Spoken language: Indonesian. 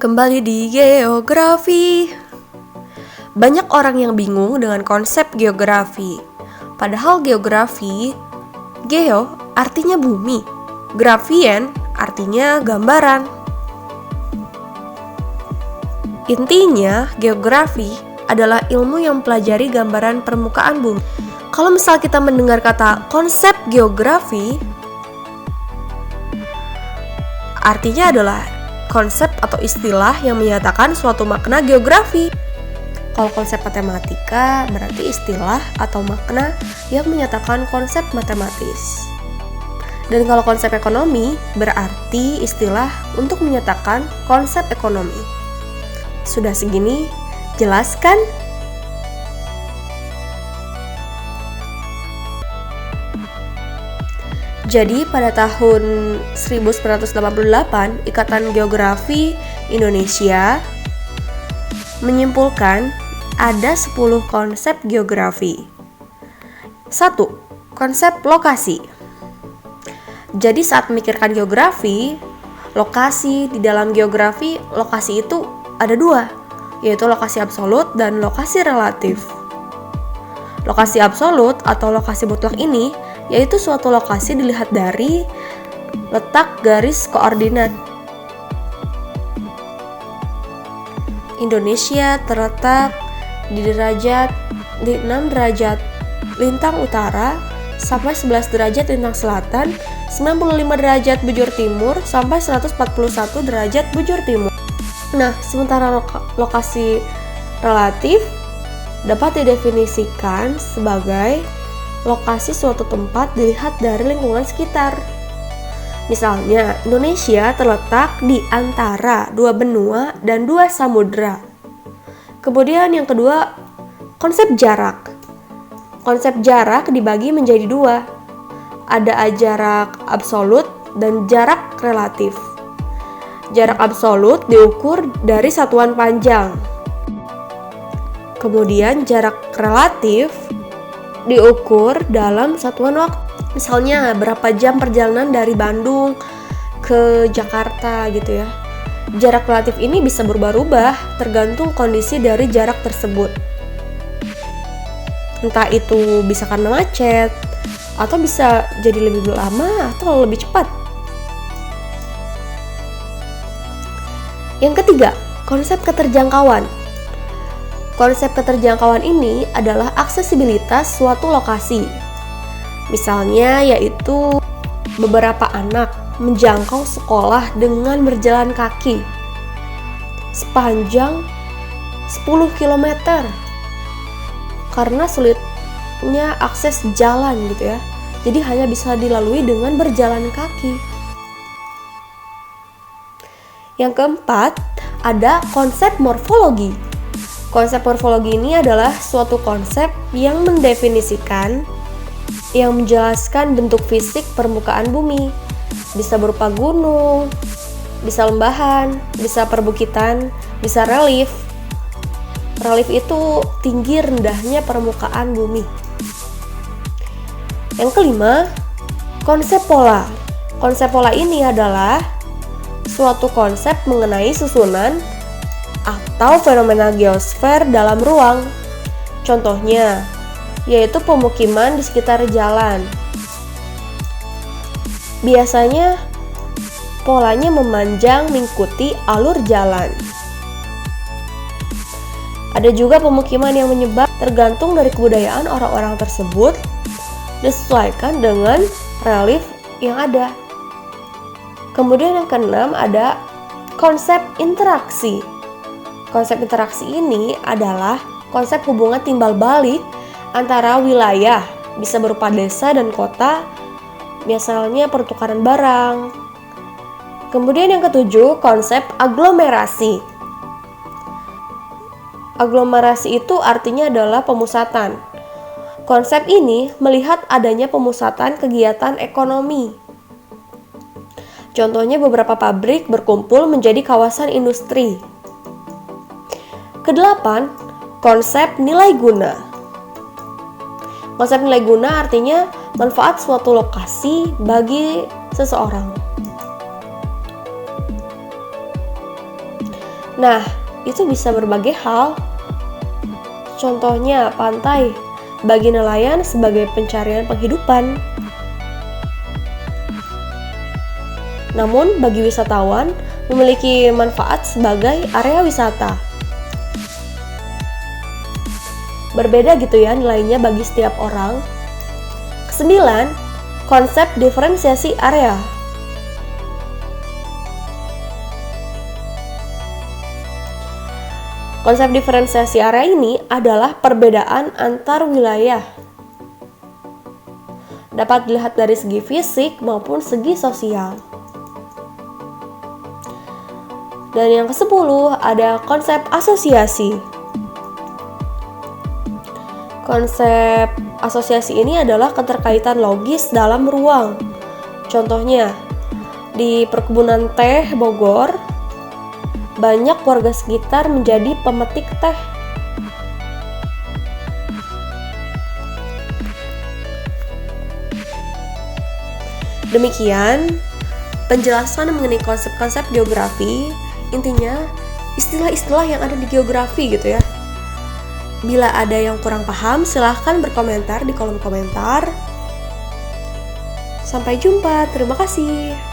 Kembali di geografi. Banyak orang yang bingung dengan konsep geografi. Padahal geografi, geo artinya bumi, grafien artinya gambaran. Intinya, geografi adalah ilmu yang mempelajari gambaran permukaan bumi. Kalau misal kita mendengar kata konsep geografi, artinya adalah konsep atau istilah yang menyatakan suatu makna geografi. Kalau konsep matematika berarti istilah atau makna yang menyatakan konsep matematis. Dan kalau konsep ekonomi berarti istilah untuk menyatakan konsep ekonomi. Sudah segini, jelas kan? Jadi pada tahun 1988, Ikatan Geografi Indonesia menyimpulkan ada 10 konsep geografi. 1. Konsep lokasi. Jadi saat memikirkan geografi, lokasi di dalam geografi, lokasi itu ada dua, yaitu lokasi absolut dan lokasi relatif. Lokasi absolut atau lokasi mutlak ini yaitu suatu lokasi dilihat dari letak garis koordinat. Indonesia terletak di 6 derajat lintang utara sampai 11 derajat lintang selatan, 95 derajat bujur timur sampai 141 derajat bujur timur. Nah, sementara lokasi relatif dapat didefinisikan sebagai lokasi suatu tempat dilihat dari lingkungan sekitar. Misalnya, Indonesia terletak di antara 2 benua dan 2 samudra. Kemudian yang kedua, konsep jarak. Konsep jarak dibagi menjadi 2. Ada jarak absolut dan jarak relatif. Jarak absolut diukur dari satuan panjang. Kemudian jarak relatif diukur dalam satuan waktu. Misalnya berapa jam perjalanan dari Bandung ke Jakarta gitu ya. Jarak relatif ini bisa berubah-ubah tergantung kondisi dari jarak tersebut. Entah itu bisa karena macet, atau bisa jadi lebih lama atau lebih cepat. Yang ketiga, konsep keterjangkauan. Konsep keterjangkauan ini adalah aksesibilitas suatu lokasi. Misalnya yaitu beberapa anak menjangkau sekolah dengan berjalan kaki sepanjang 10 km karena sulitnya akses jalan gitu ya. Jadi hanya bisa dilalui dengan berjalan kaki. Yang keempat, ada konsep morfologi. Konsep morfologi ini adalah suatu konsep yang mendefinisikan, yang menjelaskan bentuk fisik permukaan bumi. Bisa berupa gunung, bisa lembahan, bisa perbukitan, bisa relief. Relief itu tinggi rendahnya permukaan bumi. Yang kelima, konsep pola. Konsep pola ini adalah suatu konsep mengenai susunan atau fenomena geosfer dalam ruang. Contohnya, yaitu pemukiman di sekitar jalan. Biasanya, polanya memanjang mengikuti alur jalan. Ada juga pemukiman yang menyebar tergantung dari kebudayaan orang-orang tersebut, disesuaikan dengan relief yang ada. Kemudian yang keenam ada konsep interaksi. Konsep interaksi ini adalah konsep hubungan timbal balik antara wilayah, bisa berupa desa dan kota, misalnya pertukaran barang. Kemudian yang ketujuh, konsep aglomerasi. Aglomerasi itu artinya adalah pemusatan. Konsep ini melihat adanya pemusatan kegiatan ekonomi. Contohnya beberapa pabrik berkumpul menjadi kawasan industri. Kedelapan, konsep nilai guna. Konsep nilai guna artinya manfaat suatu lokasi bagi seseorang. Nah, itu bisa berbagai hal. Contohnya pantai, bagi nelayan sebagai pencarian penghidupan. Namun, bagi wisatawan, memiliki manfaat sebagai area wisata. Berbeda gitu ya nilainya bagi setiap orang. Kesembilan, konsep diferensiasi area. Konsep diferensiasi area ini adalah perbedaan antar wilayah. Dapat dilihat dari segi fisik maupun segi sosial. Dan yang ke-10 ada konsep asosiasi. Konsep asosiasi ini adalah keterkaitan logis dalam ruang. Contohnya, di perkebunan teh Bogor, banyak warga sekitar menjadi pemetik teh. Demikian penjelasan mengenai konsep-konsep geografi. Intinya, istilah-istilah yang ada di geografi gitu ya. Bila ada yang kurang paham, silahkan berkomentar di kolom komentar. Sampai jumpa, terima kasih.